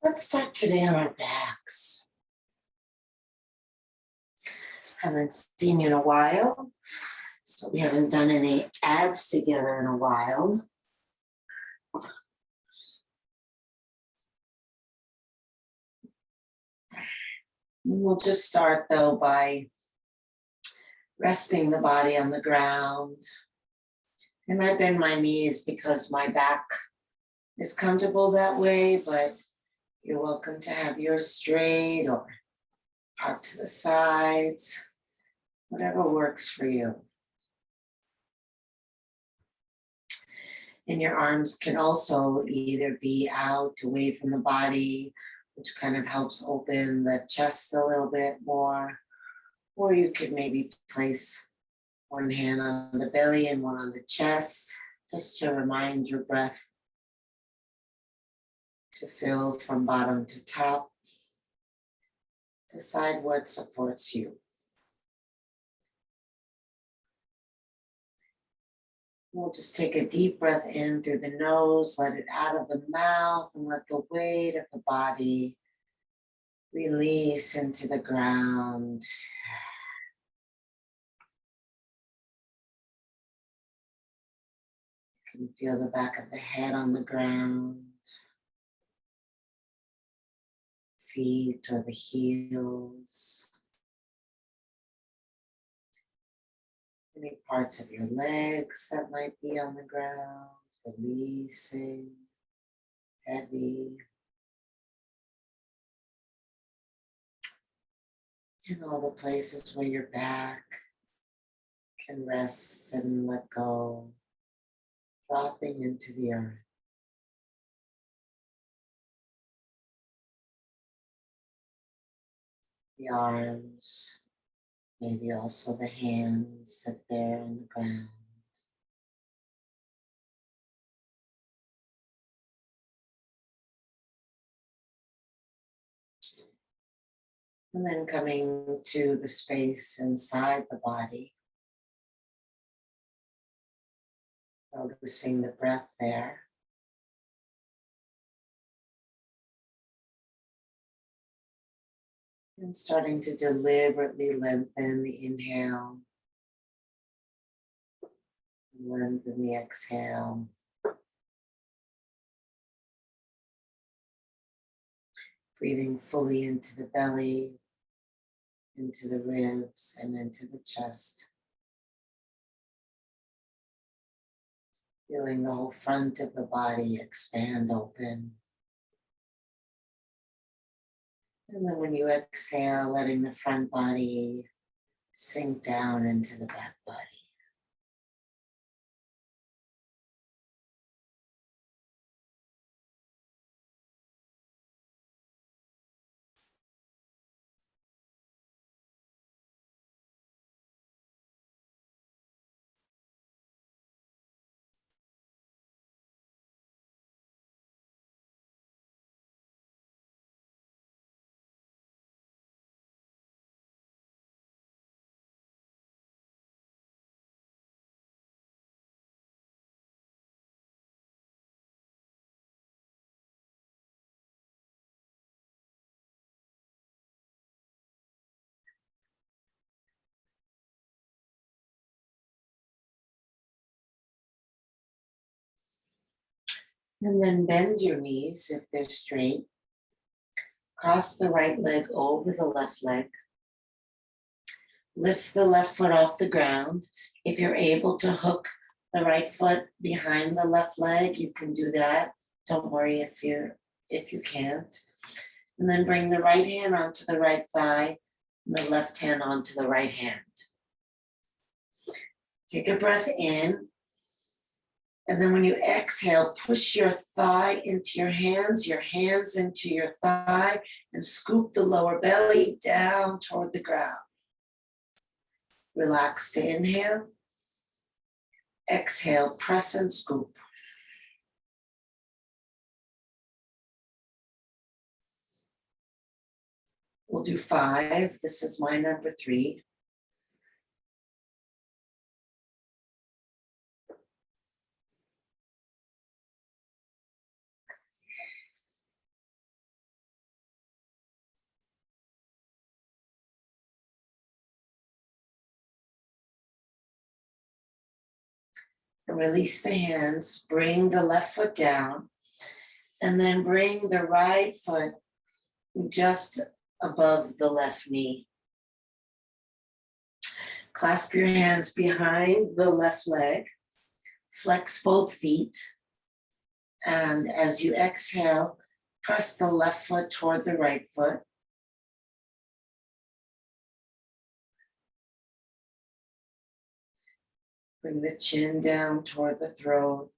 Let's start today on our backs. Haven't seen you in a while, so we haven't done any abs together in a while. We'll just start though by resting the body on the ground. And I bend my knees because my back is comfortable that way, but you're welcome to have yours straight or out to the sides, whatever works for you. And your arms can also either be out away from the body, which kind of helps open the chest a little bit more, or you could maybe place one hand on the belly and one on the chest, just to remind your breath to fill from bottom to top. Decide what supports you. We'll just take a deep breath in through the nose, let it out of the mouth, and let the weight of the body release into the ground. You can feel the back of the head on the ground, feet or the heels. Any parts of your legs that might be on the ground, releasing, heavy. And all the places where your back can rest and let go, dropping into the earth. The arms, maybe also the hands if they're on the ground. And then coming to the space inside the body, noticing the breath there. And starting to deliberately lengthen the inhale, and lengthen the exhale. Breathing fully into the belly, into the ribs, and into the chest. Feeling the whole front of the body expand open. And then when you exhale, letting the front body sink down into the back body. And then bend your knees if they're straight. Cross the right leg over the left leg. Lift the left foot off the ground. If you're able to hook the right foot behind the left leg, you can do that. Don't worry if you can't. And then bring the right hand onto the right thigh and the left hand onto the right hand. Take a breath in. And then when you exhale, push your thigh into your hands into your thigh, and scoop the lower belly down toward the ground. Relax to inhale. Exhale, press and scoop. We'll do 5. This is my number 3. And release the hands, bring the left foot down, and then bring the right foot just above the left knee. Clasp your hands behind the left leg, flex both feet, and as you exhale, press the left foot toward the right foot. Bring the chin down toward the throat.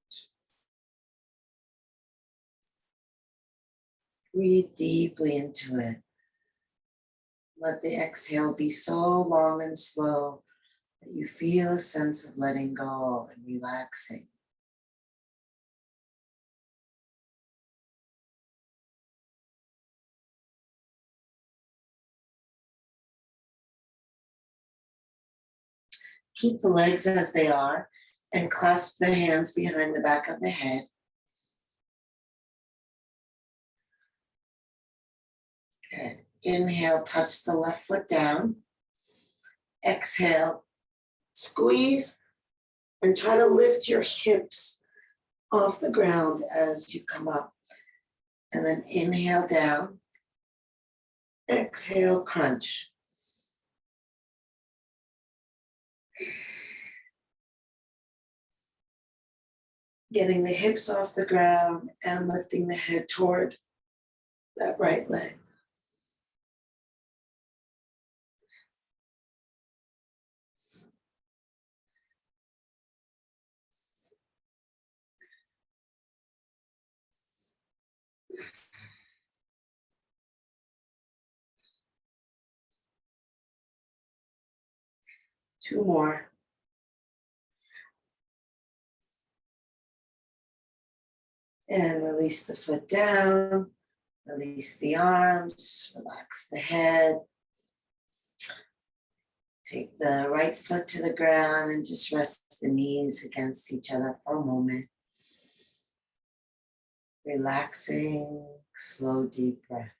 Breathe deeply into it. Let the exhale be so long and slow that you feel a sense of letting go and relaxing. Keep the legs as they are and clasp the hands behind the back of the head. Good. Inhale, touch the left foot down. Exhale, squeeze and try to lift your hips off the ground as you come up. And then inhale down. Exhale, crunch. Getting the hips off the ground and lifting the head toward that right leg. Two more. And release the foot down, release the arms, relax the head. Take the right foot to the ground and just rest the knees against each other for a moment. Relaxing, slow, deep breath.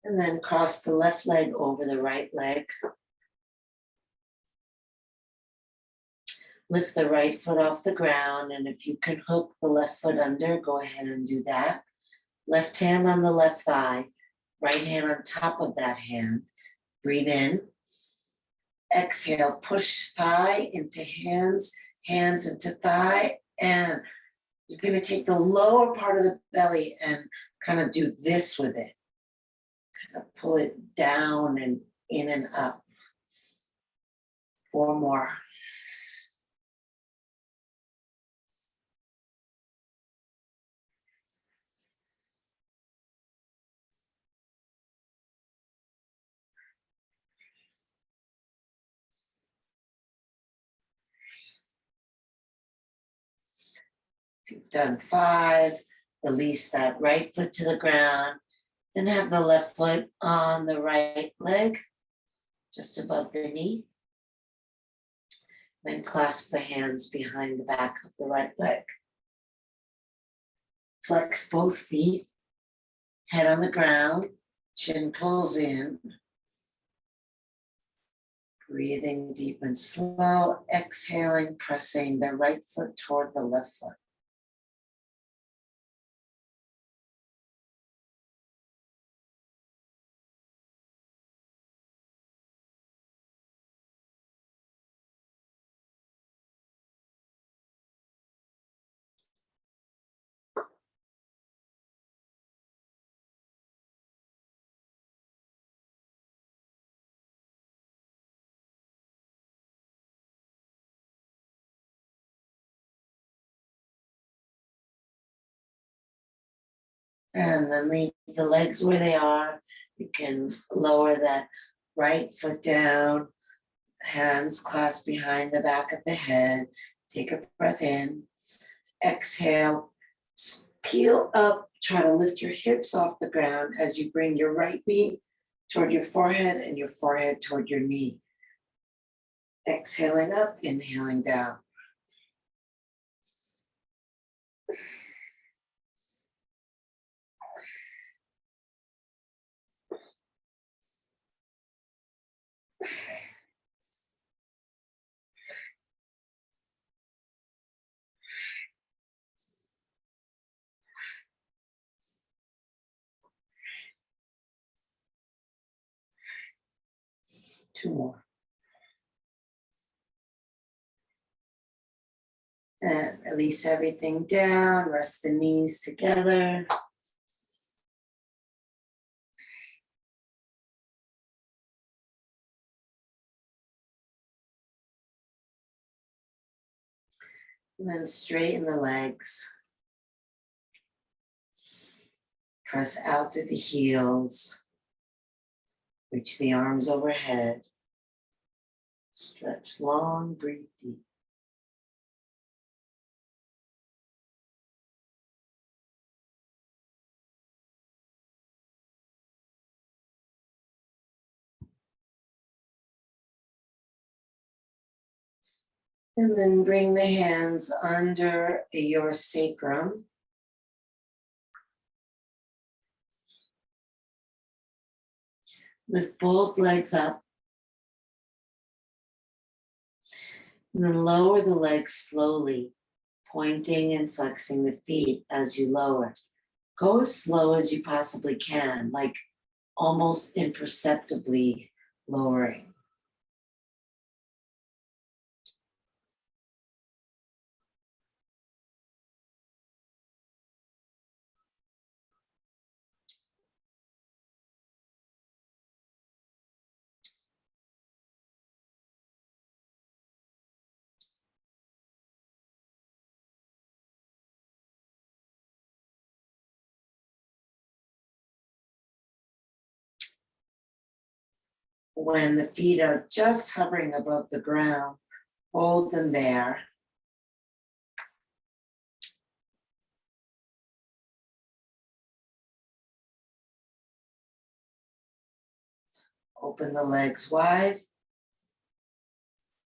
And then cross the left leg over the right leg. Lift the right foot off the ground, and if you can hook the left foot under, go ahead and do that. Left hand on the left thigh, right hand on top of that hand. Breathe in. Exhale, push thigh into hands, hands into thigh, and you're going to take the lower part of the belly and kind of do this with it. Kind of pull it down and in and up. Four more. If you've done five, release that right foot to the ground and have the left foot on the right leg, just above the knee. Then clasp the hands behind the back of the right leg. Flex both feet, head on the ground, chin pulls in. Breathing deep and slow, exhaling, pressing the right foot toward the left foot. And then leave the legs where they are. You can lower that right foot down, hands clasped behind the back of the head. Take a breath in. Exhale, peel up, try to lift your hips off the ground as you bring your right knee toward your forehead and your forehead toward your knee. Exhaling up, inhaling down. 2 more. And release everything down, rest the knees together. And then straighten the legs. Press out through the heels. Reach the arms overhead. Stretch long, breathe deep. And then bring the hands under your sacrum. Lift both legs up. And then lower the legs slowly, pointing and flexing the feet as you lower. Go as slow as you possibly can, like almost imperceptibly lowering. When the feet are just hovering above the ground, hold them there. Open the legs wide.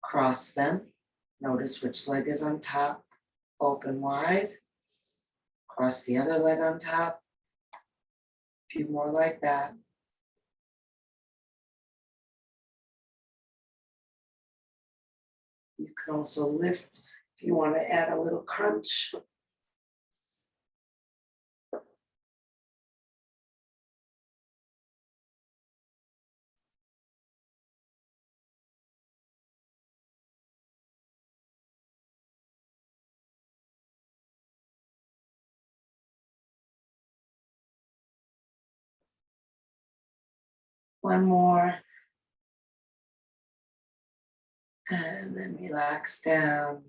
Cross them. Notice which leg is on top. Open wide. Cross the other leg on top. A few more like that. You can also lift if you want to add a little crunch. One more. And then relax down.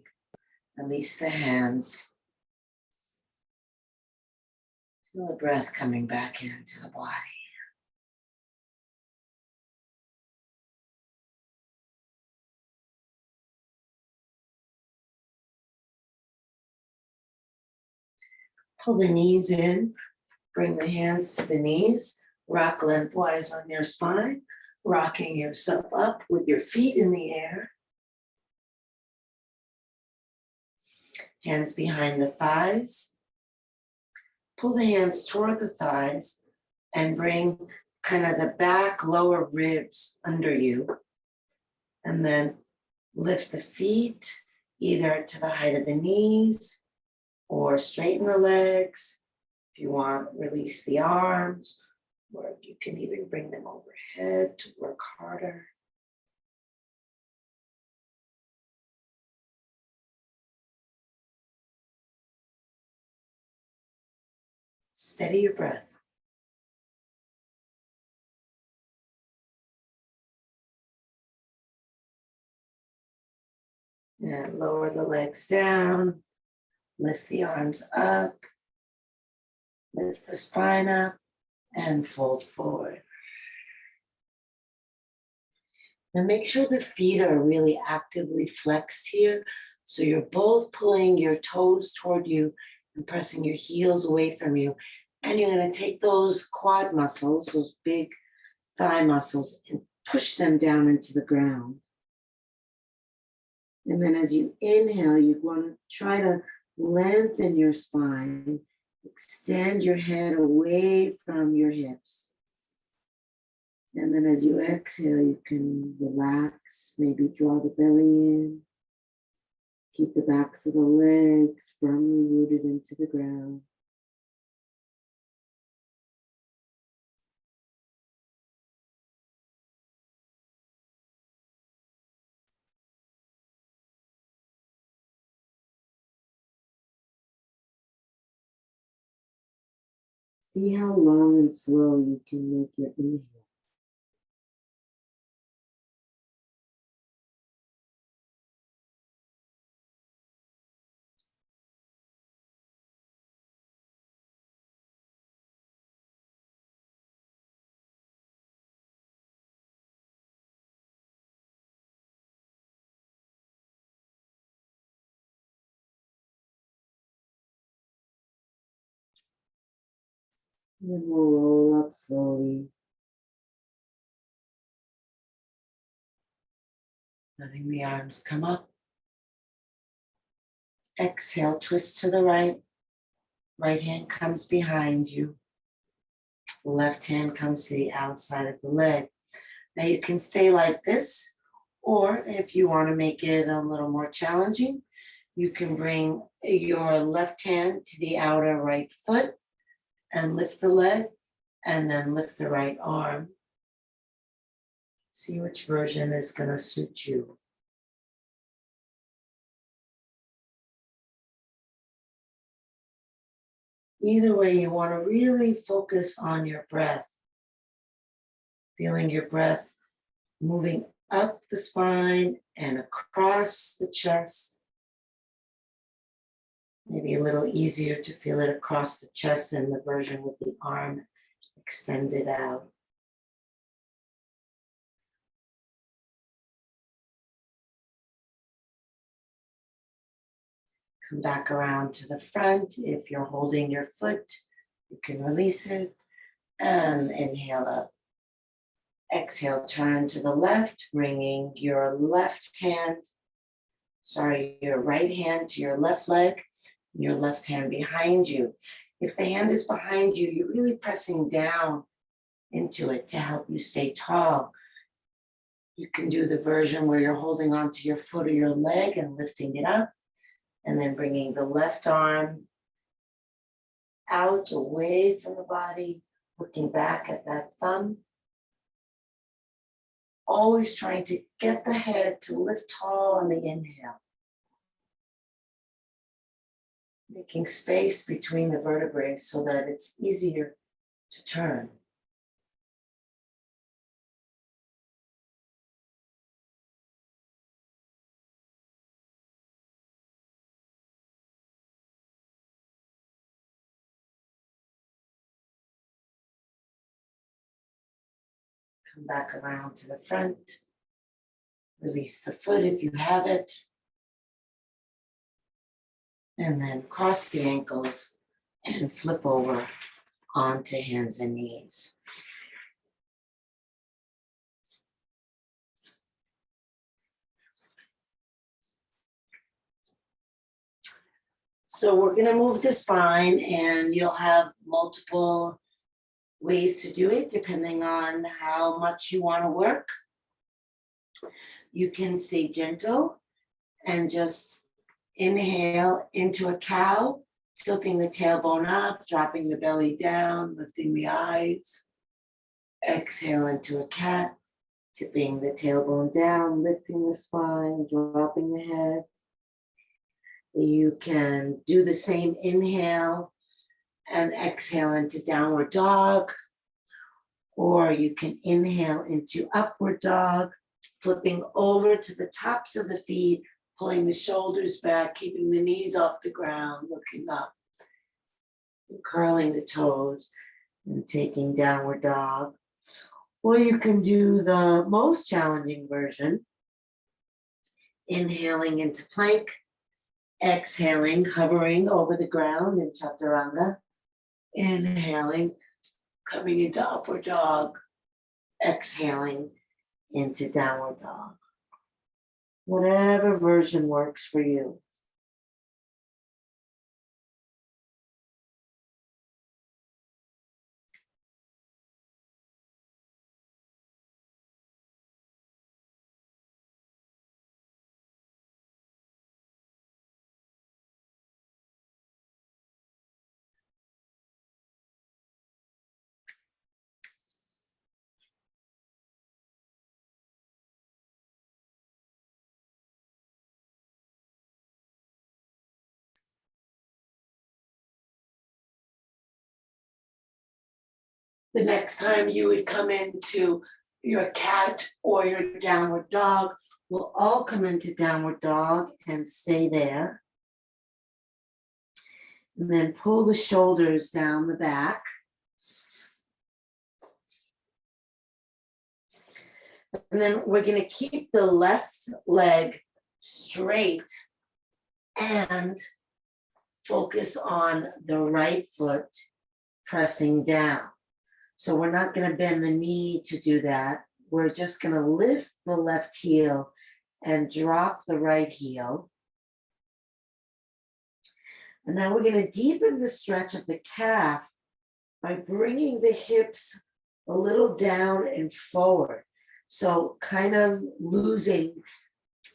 Release the hands. Feel the breath coming back into the body. Pull the knees in. Bring the hands to the knees. Rock lengthwise on your spine. Rocking yourself up with your feet in the air. Hands behind the thighs. Pull the hands toward the thighs and bring kind of the back lower ribs under you. And then lift the feet either to the height of the knees or straighten the legs. If you want, release the arms, or you can even bring them overhead to work harder. Steady your breath. And lower the legs down. Lift the arms up. Lift the spine up and fold forward. And make sure the feet are really actively flexed here. So you're both pulling your toes toward you and pressing your heels away from you. And you're going to take those quad muscles, those big thigh muscles, and push them down into the ground. And then as you inhale, you want to try to lengthen your spine, extend your head away from your hips. And then as you exhale, you can relax, maybe draw the belly in. Keep the backs of the legs firmly rooted into the ground. See how long and slow you can make your inhale. Then we'll roll up slowly. Letting the arms come up. Exhale, twist to the right. Right hand comes behind you. Left hand comes to the outside of the leg. Now you can stay like this, or if you want to make it a little more challenging, you can bring your left hand to the outer right foot and lift the leg, and then lift the right arm. See which version is going to suit you. Either way, you want to really focus on your breath. Feeling your breath moving up the spine and across the chest. Maybe a little easier to feel it across the chest than the version with the arm extended out. Come back around to the front. If you're holding your foot, you can release it and inhale up. Exhale, turn to the left, bringing your your right hand to your left leg, and your left hand behind you. If the hand is behind you, you're really pressing down into it to help you stay tall. You can do the version where you're holding onto your foot or your leg and lifting it up, and then bringing the left arm out, away from the body, looking back at that thumb. Always trying to get the head to lift tall on the inhale. Making space between the vertebrae so that it's easier to turn. Come back around to the front. Release the foot if you have it. And then cross the ankles and flip over onto hands and knees. So we're going to move the spine, and you'll have multiple ways to do it depending on how much you want to work. You can stay gentle and just inhale into a cow, tilting the tailbone up, dropping the belly down, lifting the eyes. Exhale into a cat, tipping the tailbone down, lifting the spine, dropping the head. You can do the same inhale and exhale into downward dog, or you can inhale into upward dog, flipping over to the tops of the feet, pulling the shoulders back, keeping the knees off the ground, looking up, and curling the toes and taking downward dog. Or you can do the most challenging version, inhaling into plank, exhaling, hovering over the ground in chaturanga, inhaling, coming into upward dog, exhaling into downward dog. Whatever version works for you. The next time you would come into your cat or your downward dog, we'll all come into downward dog and stay there. And then pull the shoulders down the back. And then we're going to keep the left leg straight and focus on the right foot pressing down. So we're not going to bend the knee to do that. We're just going to lift the left heel and drop the right heel. And now we're going to deepen the stretch of the calf by bringing the hips a little down and forward. So kind of losing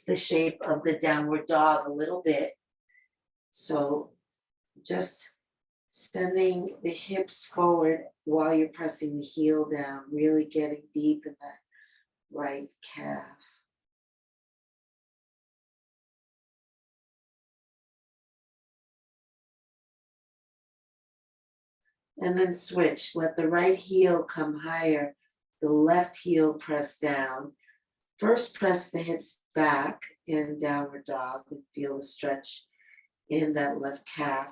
the shape of the downward dog a little bit. So just sending the hips forward while you're pressing the heel down, really getting deep in that right calf. And then switch, let the right heel come higher, the left heel press down. First press the hips back in downward dog and feel the stretch in that left calf.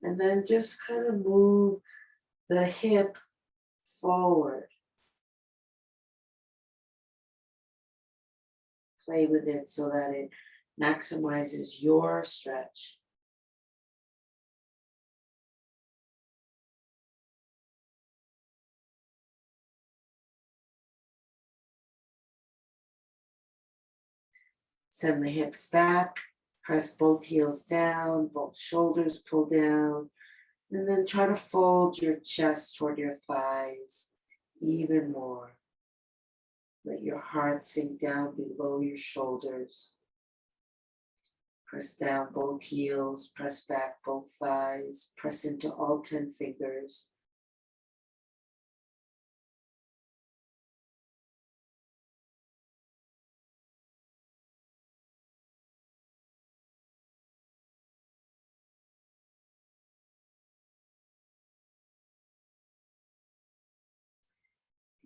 And then just kind of move the hip forward. Play with it so that it maximizes your stretch. Send the hips back, press both heels down, both shoulders pull down, and then try to fold your chest toward your thighs even more. Let your heart sink down below your shoulders. Press down both heels, press back both thighs, press into all 10 fingers.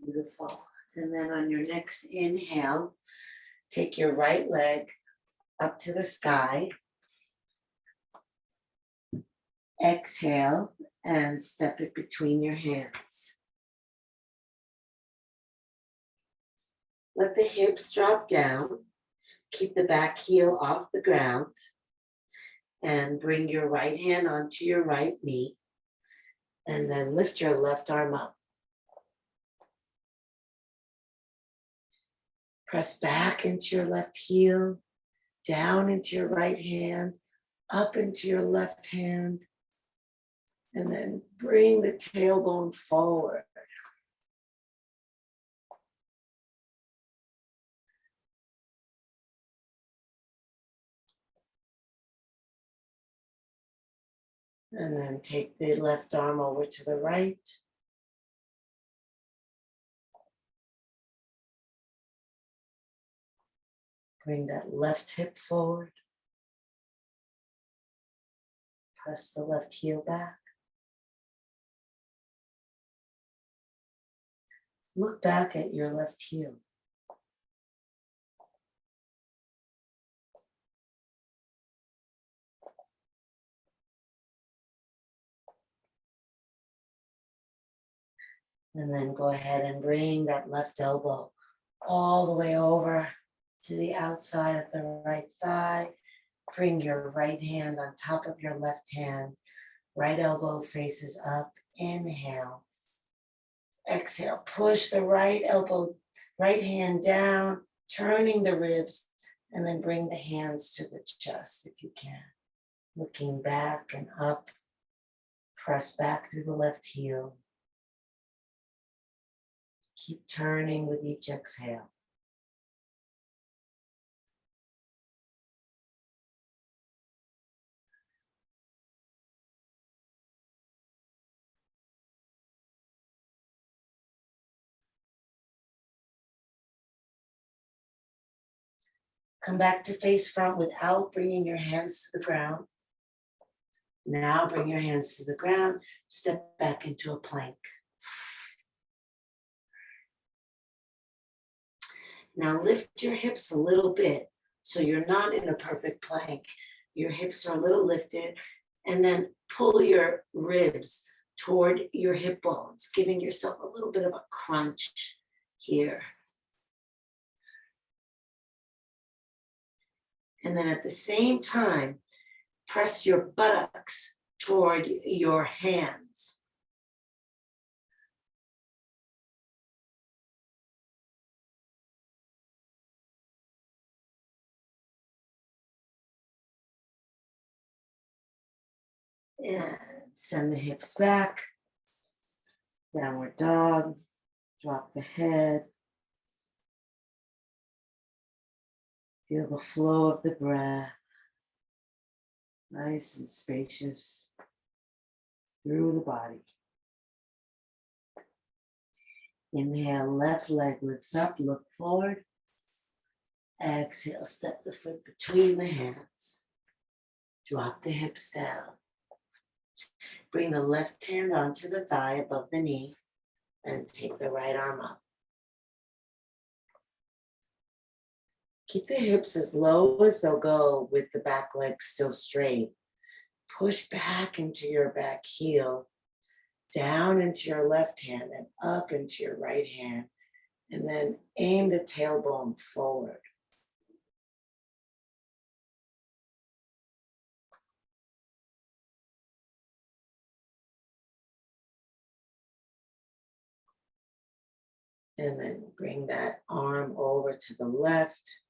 Beautiful. And then on your next inhale, take your right leg up to the sky. Exhale and step it between your hands. Let the hips drop down. Keep the back heel off the ground. And bring your right hand onto your right knee. And then lift your left arm up. Press back into your left heel, down into your right hand, up into your left hand, and then bring the tailbone forward. And then take the left arm over to the right. Bring that left hip forward. Press the left heel back. Look back at your left heel. And then go ahead and bring that left elbow all the way over to the outside of the right thigh. Bring your right hand on top of your left hand. Right elbow faces up. Inhale. Exhale. Push the right elbow, right hand down, turning the ribs, and then bring the hands to the chest if you can. Looking back and up. Press back through the left heel. Keep turning with each exhale. Come back to face front without bringing your hands to the ground. Now bring your hands to the ground. Step back into a plank. Now lift your hips a little bit so you're not in a perfect plank. Your hips are a little lifted, and then pull your ribs toward your hip bones, giving yourself a little bit of a crunch here. And then at the same time, press your buttocks toward your hands. And send the hips back. Downward dog. Drop the head. Feel the flow of the breath. Nice and spacious through the body. Inhale, left leg lifts up, look forward. Exhale, step the foot between the hands. Drop the hips down. Bring the left hand onto the thigh above the knee and take the right arm up. Keep the hips as low as they'll go with the back leg still straight. Push back into your back heel, down into your left hand and up into your right hand. And then aim the tailbone forward. And then bring that arm over to the left.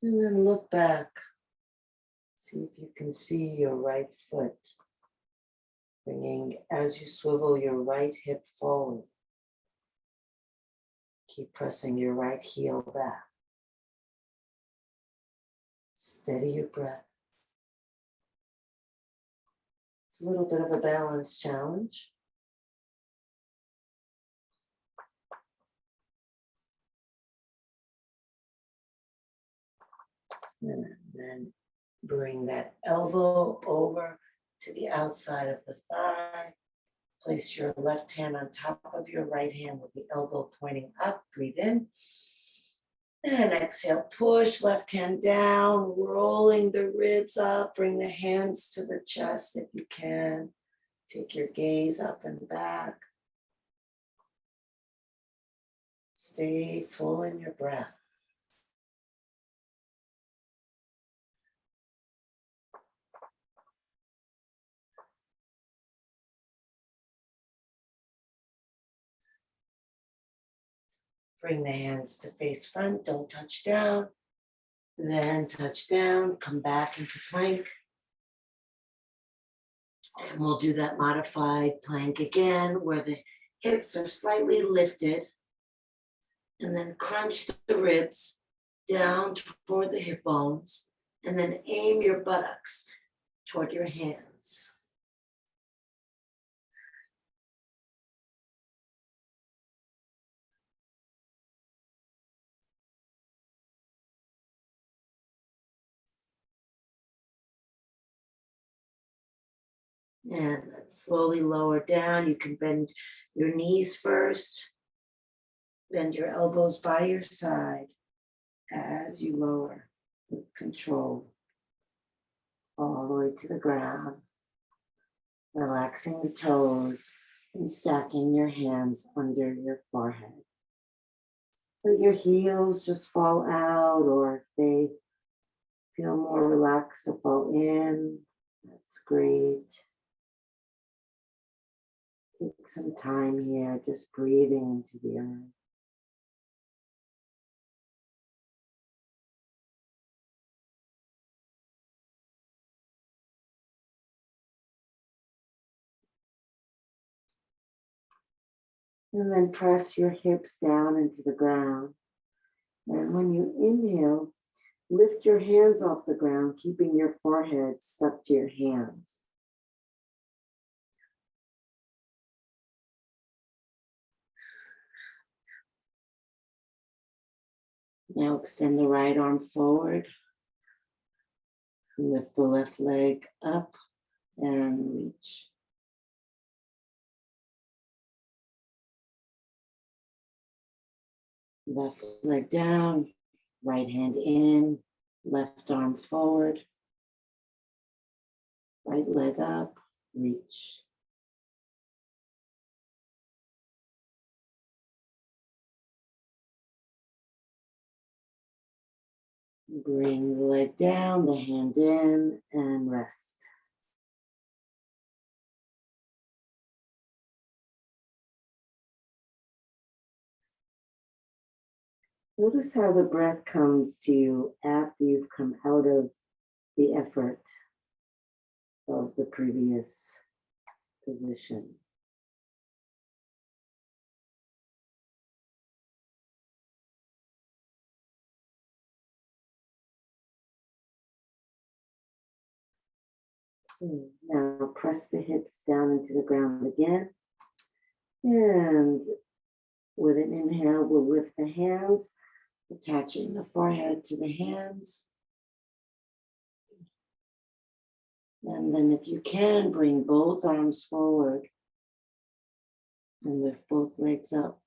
And then look back. See if you can see your right foot. Bringing, as you swivel your right hip forward. Keep pressing your right heel back. Steady your breath. It's a little bit of a balance challenge. And then bring that elbow over to the outside of the thigh. Place your left hand on top of your right hand with the elbow pointing up. Breathe in. And exhale, push left hand down, rolling the ribs up. Bring the hands to the chest if you can. Take your gaze up and back. Stay full in your breath. Bring the hands to face front, don't touch down. Then touch down, come back into plank. And we'll do that modified plank again where the hips are slightly lifted. And then crunch the ribs down toward the hip bones. And then aim your buttocks toward your hands. And then slowly lower down. You can bend your knees first. Bend your elbows by your side as you lower with control all the way to the ground. Relaxing the toes and stacking your hands under your forehead. Let your heels just fall out, or if they feel more relaxed to fall in, that's great. Take some time here, just breathing into the earth. And then press your hips down into the ground. And when you inhale, lift your hands off the ground, keeping your forehead stuck to your hands. Now extend the right arm forward. Lift the left leg up and reach. Left leg down, right hand in, left arm forward, right leg up, reach. Bring the leg down, the hand in, and rest. Notice how the breath comes to you after you've come out of the effort of the previous position. Now press the hips down into the ground again. And with an inhale, we'll lift the hands, attaching the forehead to the hands. And then if you can, bring both arms forward and lift both legs up.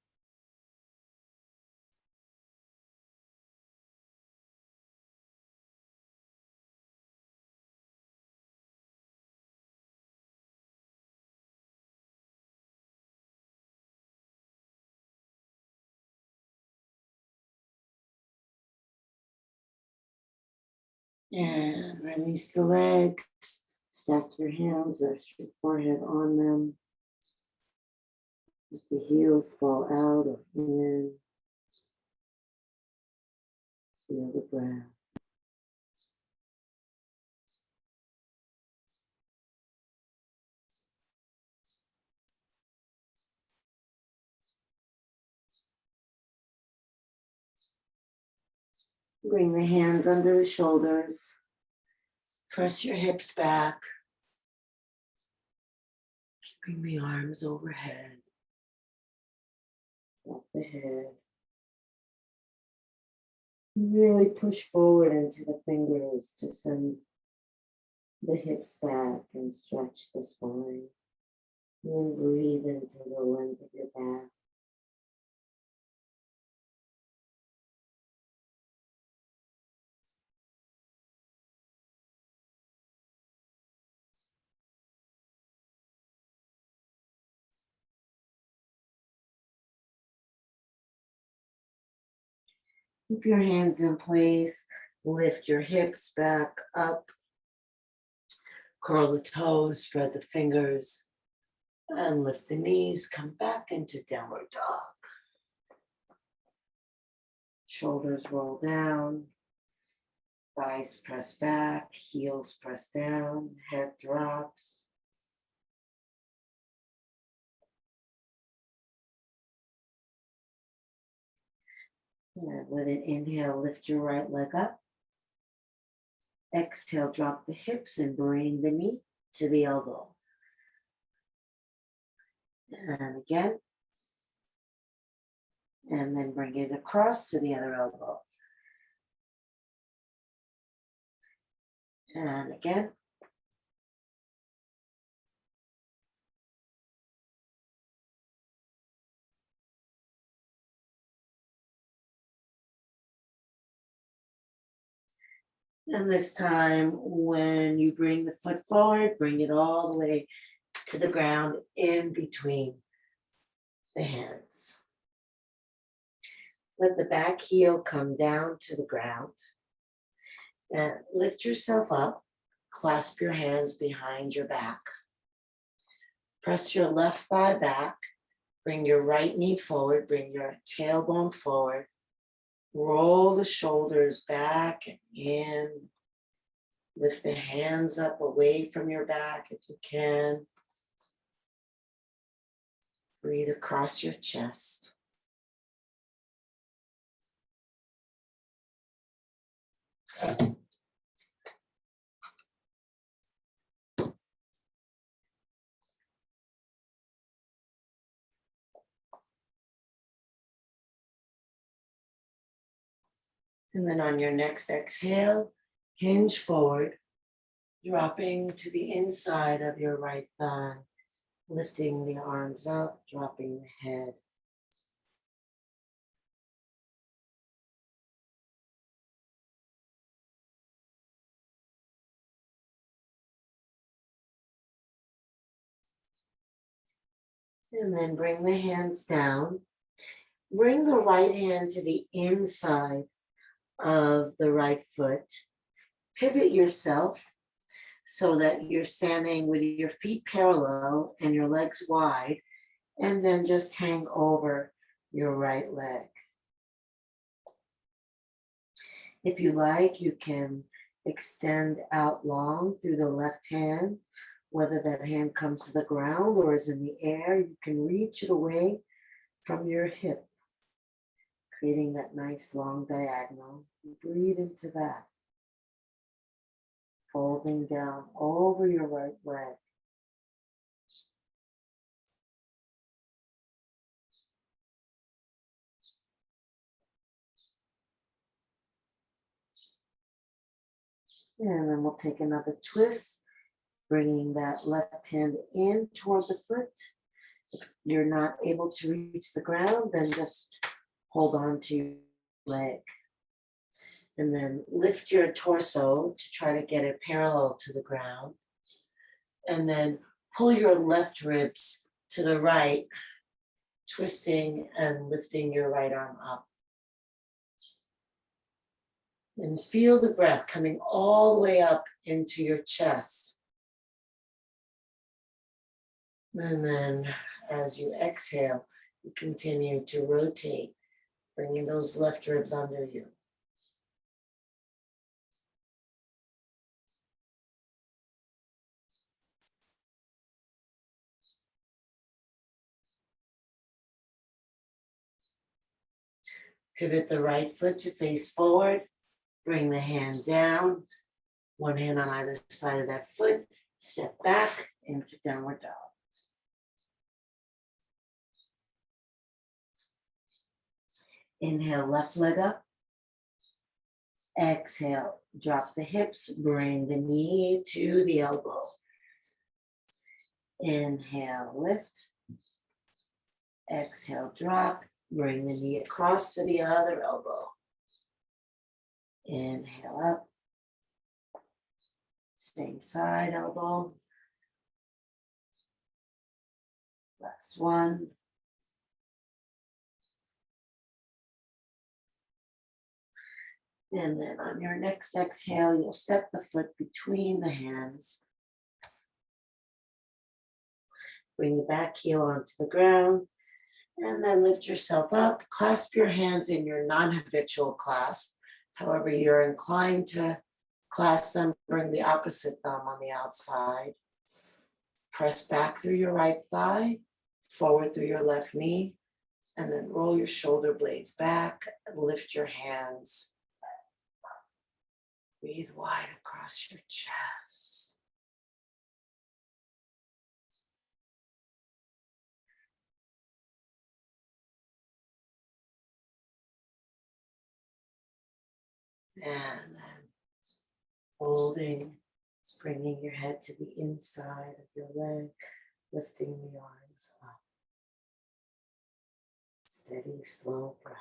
And release the legs. Stack your hands, rest your forehead on them. Let the heels fall out or in. Feel the breath. Bring the hands under the shoulders. Press your hips back. Keeping the arms overhead. Drop the head. Really push forward into the fingers to send the hips back and stretch the spine. And then breathe into the length of your back. Keep your hands in place. Lift your hips back up. Curl the toes, spread the fingers, and lift the knees. Come back into downward dog. Shoulders roll down. Thighs press back. Heels press down. Head drops. And with an inhale, lift your right leg up. Exhale, drop the hips and bring the knee to the elbow. And again. And then bring it across to the other elbow. And again. And this time, when you bring the foot forward, bring it all the way to the ground in between the hands. Let the back heel come down to the ground. And lift yourself up. Clasp your hands behind your back. Press your left thigh back. Bring your right knee forward. Bring your tailbone forward. Roll the shoulders back and in. Lift the hands up away from your back if you can. Breathe across your chest. And then on your next exhale, hinge forward, dropping to the inside of your right thigh, lifting the arms up, dropping the head. And then bring the hands down. Bring the right hand to the inside of the right foot. Pivot yourself so that you're standing with your feet parallel and your legs wide, and then just hang over your right leg. If you like, you can extend out long through the left hand, whether that hand comes to the ground or is in the air. You can reach it away from your hip, creating that nice long diagonal. Breathe into that. Folding down over your right leg. And then we'll take another twist, bringing that left hand in toward the foot. If you're not able to reach the ground, then just hold on to your leg. And then lift your torso to try to get it parallel to the ground. And then pull your left ribs to the right, twisting and lifting your right arm up. And feel the breath coming all the way up into your chest. And then as you exhale, you continue to rotate, bringing those left ribs under you. Pivot the right foot to face forward. Bring the hand down. One hand on either side of that foot. Step back into downward dog. Inhale, left leg up. Exhale, drop the hips. Bring the knee to the elbow. Inhale, lift. Exhale, drop. Bring the knee across to the other elbow. Inhale up. Same side elbow. Last one. And then on your next exhale, you'll step the foot between the hands. Bring the back heel onto the ground. And then lift yourself up. Clasp your hands in your non-habitual clasp. However you're inclined to clasp them, bring the opposite thumb on the outside. Press back through your right thigh, forward through your left knee, and then roll your shoulder blades back and lift your hands. Breathe wide across your chest. And then folding, bringing your head to the inside of your leg, lifting the arms up. Steady, slow breath.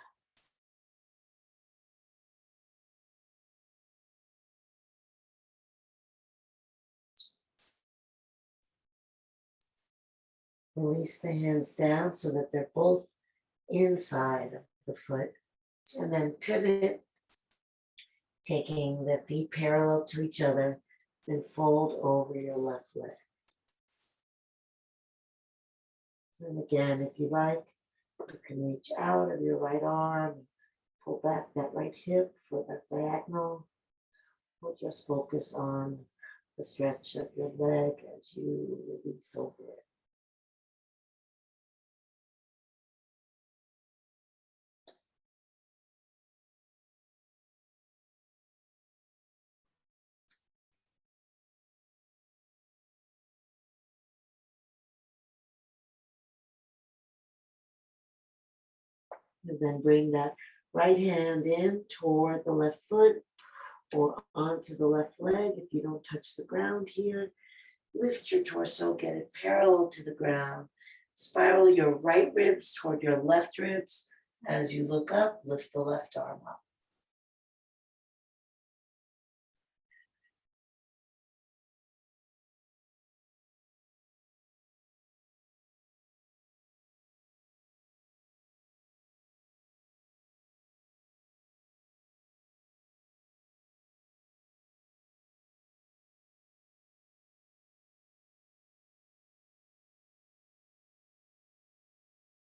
Release the hands down so that they're both inside of the foot. And then pivot, taking the feet parallel to each other, and fold over your left leg. And again, if you like, you can reach out of your right arm, pull back that right hip for that diagonal, or just focus on the stretch of your leg as you release over it. And then bring that right hand in toward the left foot or onto the left leg. If you don't touch the ground here, lift your torso, get it parallel to the ground. Spiral your right ribs toward your left ribs. As you look up, lift the left arm up.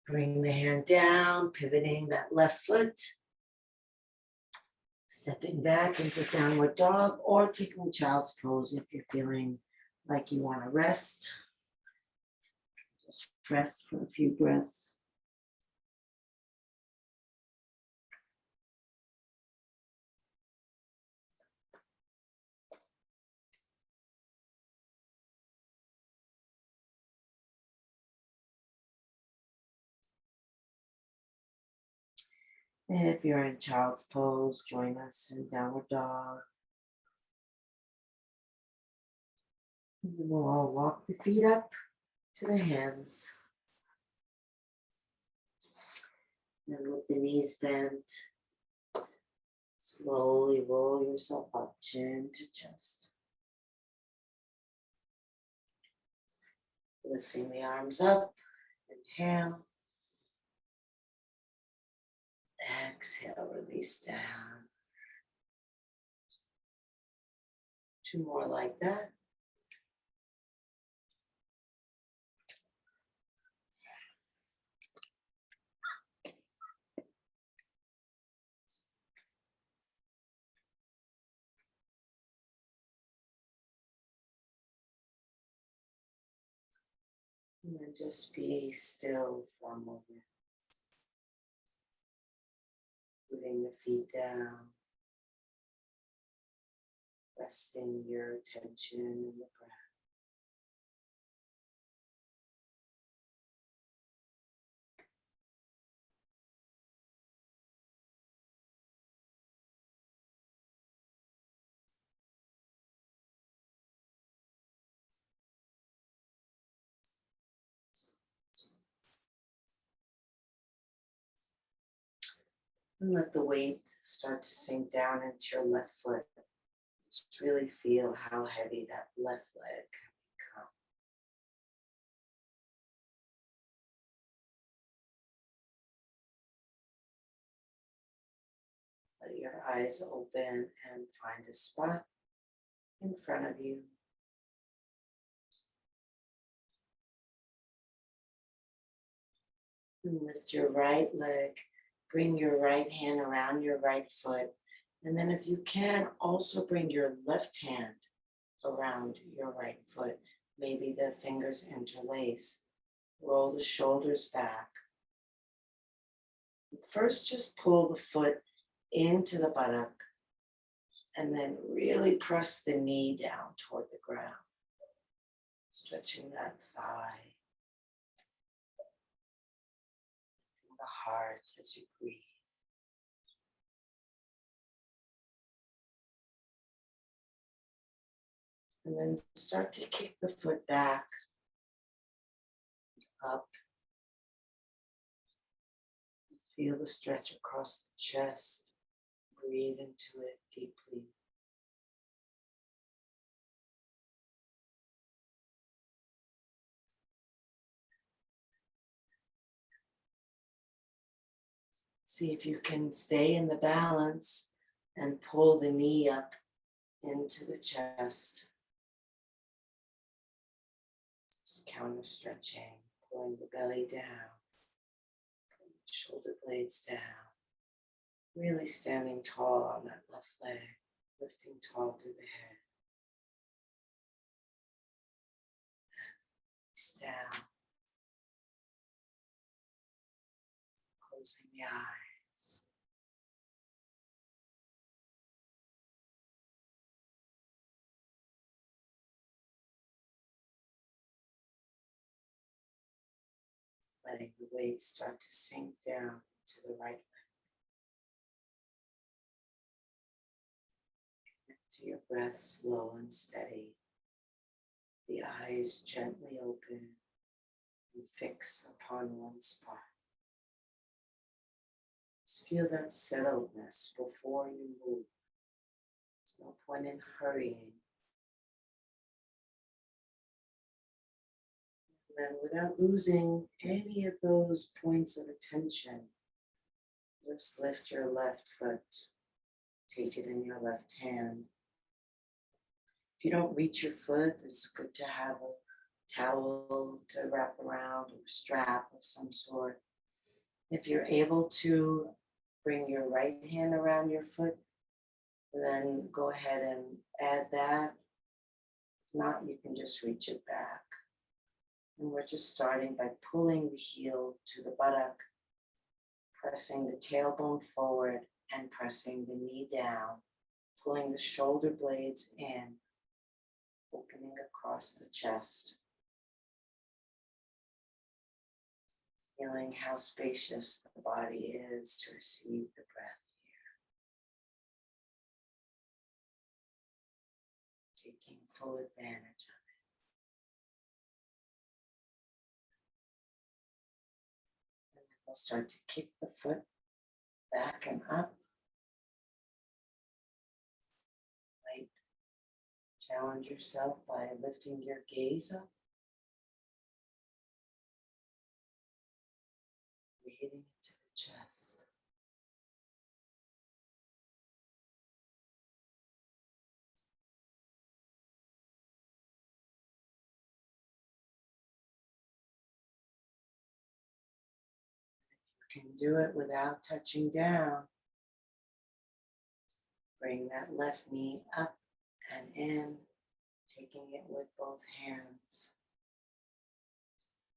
Bring the hand down, pivoting that left foot. Stepping back into downward dog or taking child's pose if you're feeling like you want to rest. Just rest for a few breaths. If you're in child's pose, join us in downward dog. And then we'll all walk the feet up to the hands. And with the knees bent, slowly roll yourself up, chin to chest. Lifting the arms up, inhale. Exhale, release down. 2 more like that. And then just be still for a moment. Putting the feet down. Resting your attention in the breath. And let the weight start to sink down into your left foot. Just really feel how heavy that left leg can become. Let your eyes open and find a spot in front of you. And lift your right leg. Bring your right hand around your right foot. And then if you can, also bring your left hand around your right foot. Maybe the fingers interlace. Roll the shoulders back. First, just pull the foot into the buttock and then really press the knee down toward the ground. Stretching that thigh. Lifting the heart as you breathe. And then start to kick the foot back, up. Feel the stretch across the chest. Breathe into it deeply. See if you can stay in the balance and pull the knee up into the chest. Just counter stretching, pulling the belly down, pulling the shoulder blades down. Really standing tall on that left leg, lifting tall through the head. Release down. Closing the eyes. Letting the weight start to sink down to the right leg. Connect to your breath, slow and steady. The eyes gently open and fix upon one spot. Just feel that settledness before you move. There's no point in hurrying. And then without losing any of those points of attention, just lift your left foot. Take it in your left hand. If you don't reach your foot, it's good to have a towel to wrap around or a strap of some sort. If you're able to bring your right hand around your foot, then go ahead and add that. If not, you can just reach it back. And we're just starting by pulling the heel to the buttock, pressing the tailbone forward and pressing the knee down, pulling the shoulder blades in, opening across the chest. Feeling how spacious the body is to receive the breath here. Taking full advantage of it. And then we'll start to kick the foot back and up. Right. Challenge yourself by lifting your gaze up. Breathing into the chest. You can do it without touching down. Bring that left knee up and in, taking it with both hands.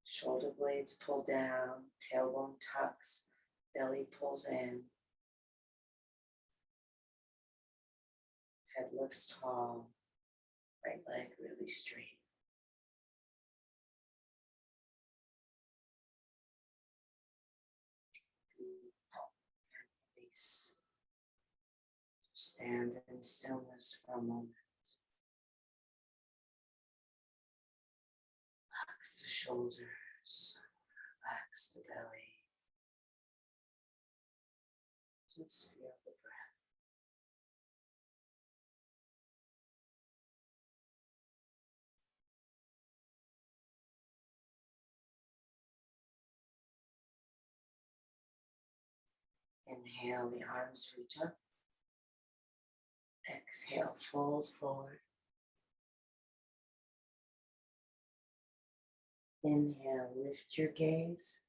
Shoulder blades pull down, tailbone tucks, belly pulls in. Head lifts tall, right leg really straight. And release. Stand in stillness for a moment. Relax the shoulders, relax the belly. Just feel the breath. Inhale, the arms reach up. Exhale, fold forward. Inhale, lift your gaze.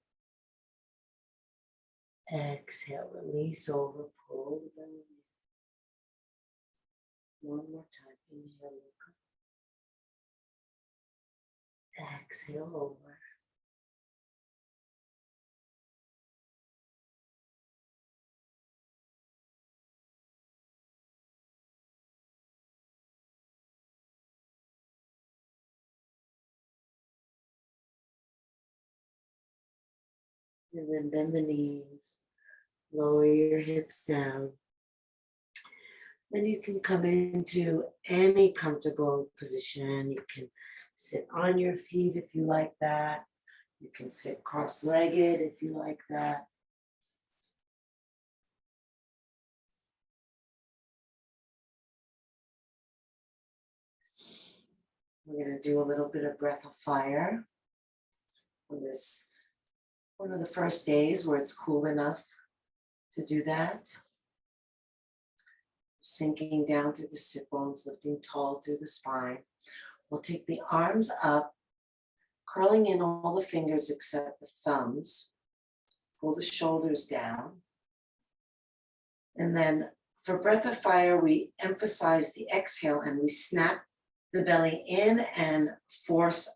Exhale, release over, pull the belly in. One more time, inhale, look up. Exhale, over. And then bend the knees, lower your hips down. Then you can come into any comfortable position. You can sit on your feet if you like that. You can sit cross-legged if you like that. We're going to do a little bit of breath of fire on this one of the first days where it's cool enough to do that. Sinking down through the sit bones, lifting tall through the spine. We'll take the arms up, curling in all the fingers except the thumbs. Pull the shoulders down. And then for breath of fire, we emphasize the exhale and we snap the belly in and force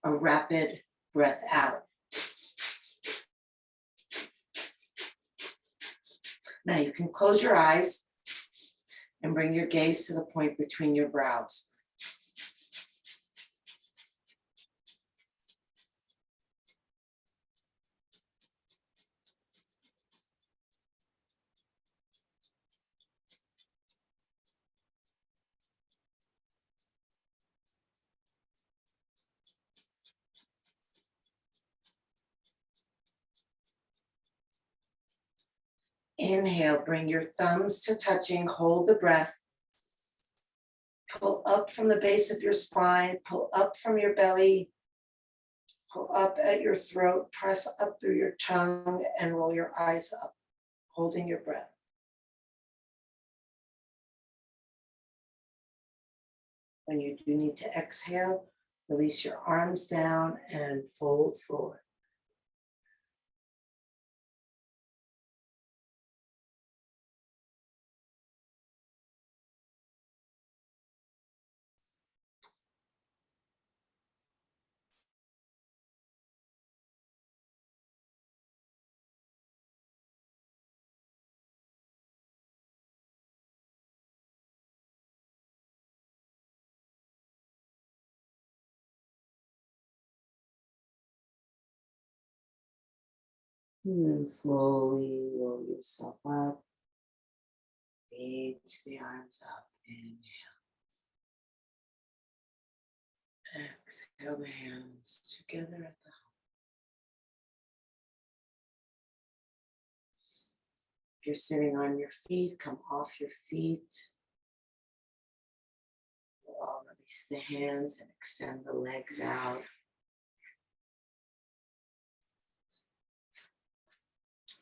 a rapid breath out. Now you can close your eyes and bring your gaze to the point between your brows. Inhale, bring your thumbs to touching, hold the breath. Pull up from the base of your spine, pull up from your belly, pull up at your throat, press up through your tongue and roll your eyes up, holding your breath. When you do need to exhale, release your arms down and fold forward. And then slowly roll yourself up. Reach the arms up. Inhale. Exhale the hands together at the heart. If you're sitting on your feet, come off your feet. We'll release the hands and extend the legs out.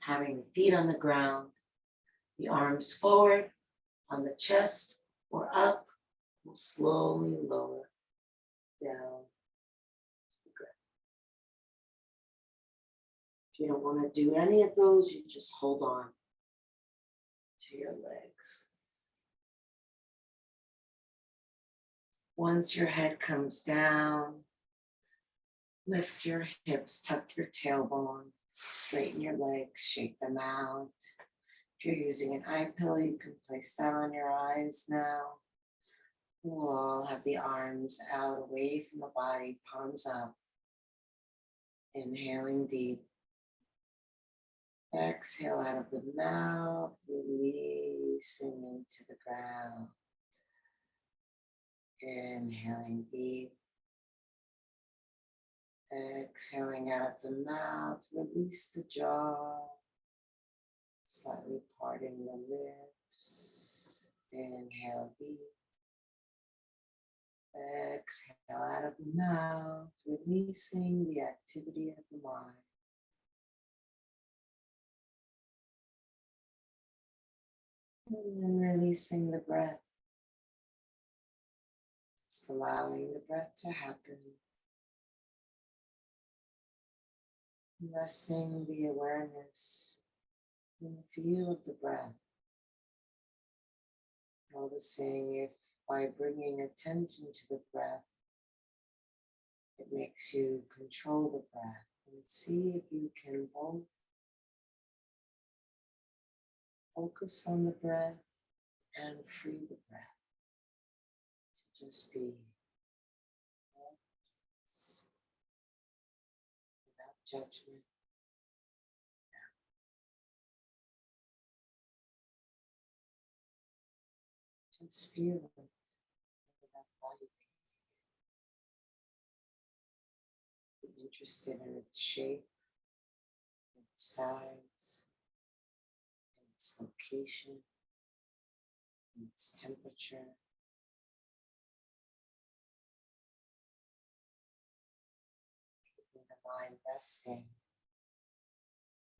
Having the feet on the ground, the arms forward on the chest or up, we'll slowly lower down to the ground. If you don't want to do any of those, you just hold on to your legs. Once your head comes down, lift your hips, tuck your tailbone, straighten your legs, shake them out. If you're using an eye pillow, you can place that on your eyes now. We'll all have the arms out away from the body, palms up. Inhaling deep. Exhale out of the mouth, releasing into the ground. Inhaling deep. Exhaling out of the mouth, release the jaw. Slightly parting the lips. Inhale deep. Exhale out of the mouth, releasing the activity of the mind. And then releasing the breath. Just allowing the breath to happen. Resting the awareness in the feel of the breath. Noticing if by bringing attention to the breath, it makes you control the breath. And see if you can both focus on the breath and free the breath. To just be without judgment. Just feel it without body. Be interested in its shape, its size, its location, its temperature. Keeping the mind resting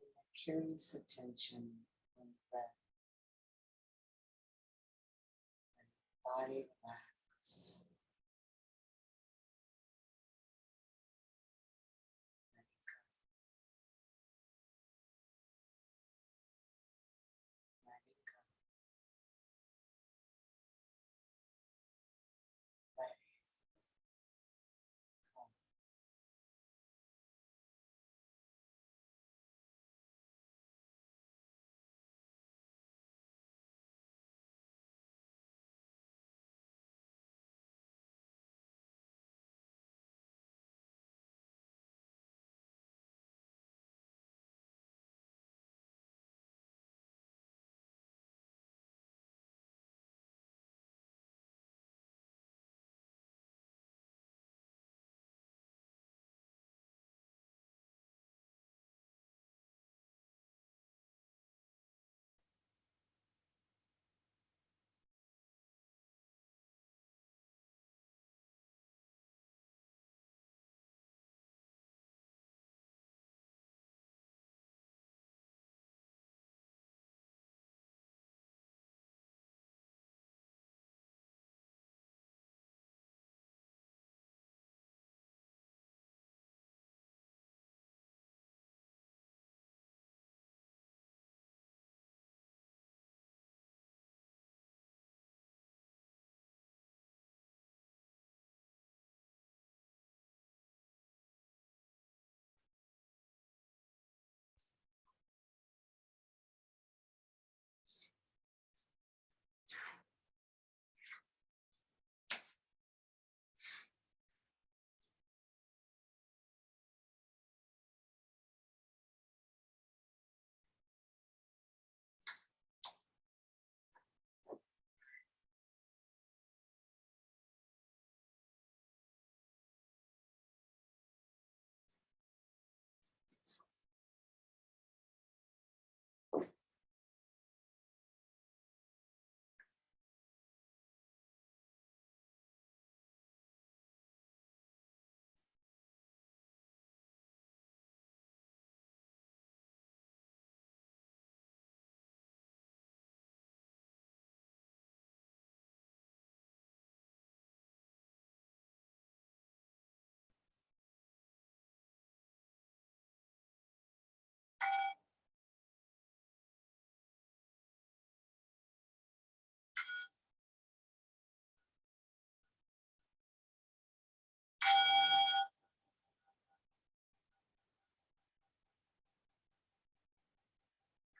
in a curious attention on the breath. Body relax.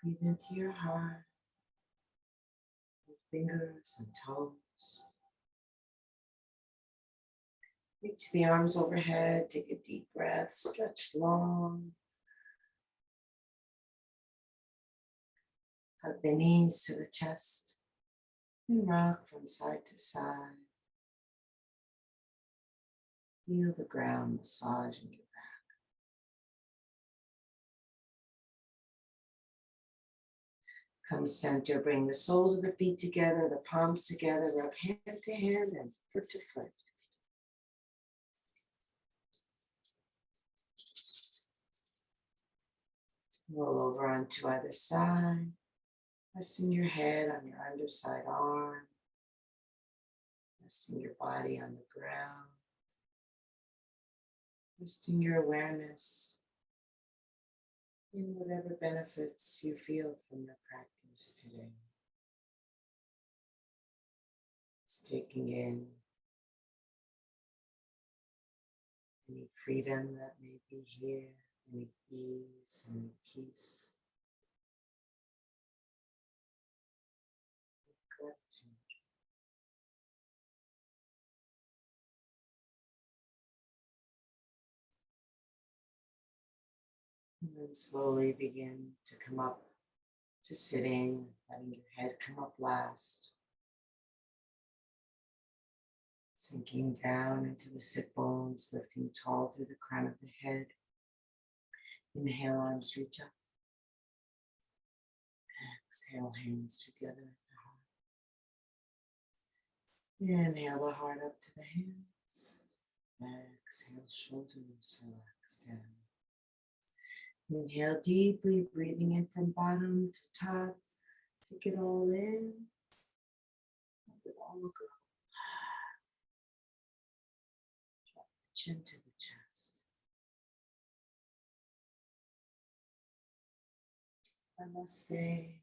Breathe into your heart, your fingers and toes. Reach the arms overhead, take a deep breath, stretch long. Hug the knees to the chest and rock from side to side. Feel the ground massaging your back. Come center, bring the soles of the feet together, the palms together, rub hand to hand and foot to foot. Roll over onto either side, resting your head on your underside arm, resting your body on the ground, resting your awareness in whatever benefits you feel from your practice today. Just taking in any freedom that may be here, any ease, any peace. Gratitude. And then slowly begin to come up to sitting, letting your head come up last. Sinking down into the sit bones, lifting tall through the crown of the head. Inhale, arms reach up. Exhale, hands together at the heart. Inhale the heart up to the hands. Exhale, shoulders relax down. Inhale deeply, breathing in from bottom to top. Take it all in. Let it all go. Drop the chin to the chest. Namaste.